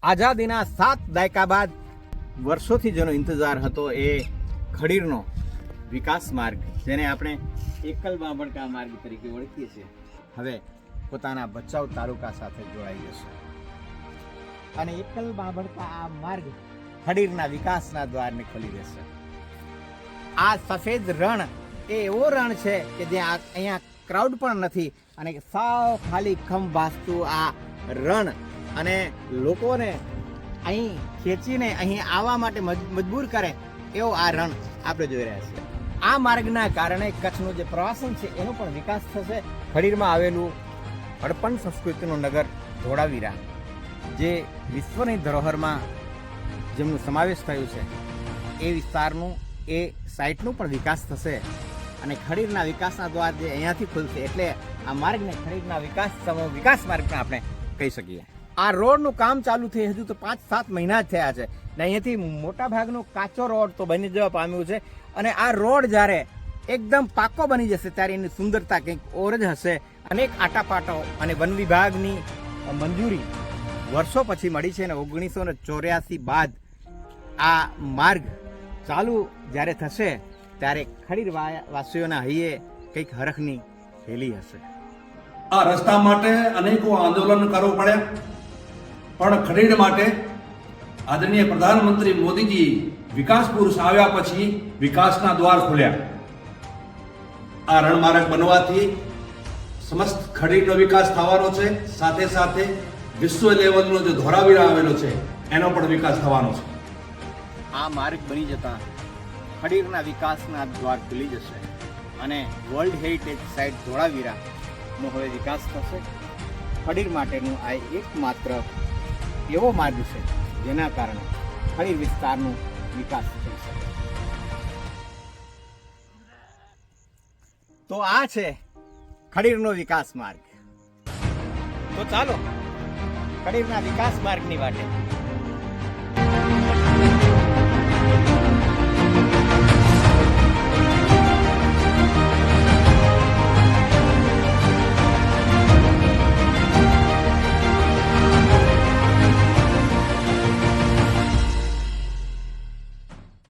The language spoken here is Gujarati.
આઝાદીના 7 દાયકા બાદ વર્ષોથી જેનો ઇંતજાર હતો એ ખડીરનો વિકાસ માર્ગ, જેને આપણે એકલ બાંભણકા માર્ગ તરીકે ઓળખીએ છીએ, હવે પોતાના ભચાઉ તાલુકા સાથે જોડાઈ જશે. અને એકલ બાંભણકા આ માર્ગ ખડીરના વિકાસના દ્વારને ખોલી દેશે. આ સફેદ રણ એ એવો રણ છે કે જ્યાં અહીંયા ક્રાઉડ પણ નથી અને સાવ ખાલી ખમ ભાસતું આ રણ અને લોકોને અહીં ખેંચીને અહીં આવવા માટે મજબૂર કરે એવો આ રણ આપણે જોઈ રહ્યા છીએ. આ માર્ગના કારણે કચ્છનું જે પ્રવાસન છે એનો પણ વિકાસ થશે. ખડીરમાં આવેલું હડપણ સંસ્કૃતિનું નગર ધોળાવીરા, જે વિશ્વની ધરોહરમાં જેમનું સમાવેશ થયું છે, એ વિસ્તારનું એ સાઇટનું પણ વિકાસ થશે. અને ખડીરના વિકાસના દ્વાર જે અહીંયાથી ખુલશે એટલે આ માર્ગને ખડીરના વિકાસ માર્ગ પણ આપણે કહી શકીએ. આ રોડનું કામ ચાલુ થઈ હજુ તો 5-7 મહિના જ થયા છે ને અહીંયાથી મોટા ભાગનો કાચો રોડ તો બની જવા પામ્યું છે. અને આ રોડ જ્યારે એકદમ પાકો બની જશે ત્યારે એની સુંદરતા કંઈક ઓર જ હશે. અનેક આટાપાટો અને વન વિભાગની મંજૂરી વર્ષો પછી મળી છે અને 1984 બાદ આ માર્ગ ચાલુ જ્યારે થશે ત્યારે ખડીર વાસીઓના હૈયે કંઈક હરખની હેલી હશે. આ રસ્તા માટે અનેકો આંદોલન કરવું પડ્યા, પણ ખડીર માટે આદરણીય પ્રધાનમંત્રી મોદીજી વિકાસ પુરુષ આવ્યા પછી વિકાસના દ્વાર ખોલ્યા. આ રણમાર્ગ બનવાથી સમસ્ત ખડીરનો વિકાસ થવાનો છે, સાથે સાથે વિશ્વ લેવલનો જે ધોળાવીરા આવેલો છે એનો પણ વિકાસ થવાનો છે. આ માર્ગ બની જતા ખડીરના વિકાસના દ્વાર ખુલી જશે અને વર્લ્ડ હેરિટેજ સાઇટ ધોળાવીરાનો હવે વિકાસ થશે. ખડીર માટેનું આ એકમાત્ર એવો માર્ગ છે જેના કારણે ખડીર વિસ્તારનો વિકાસ થઈ શકે. તો આ છે ખડીરનો વિકાસ માર્ગ. તો ચાલો ખડીરના વિકાસ માર્ગની વાટે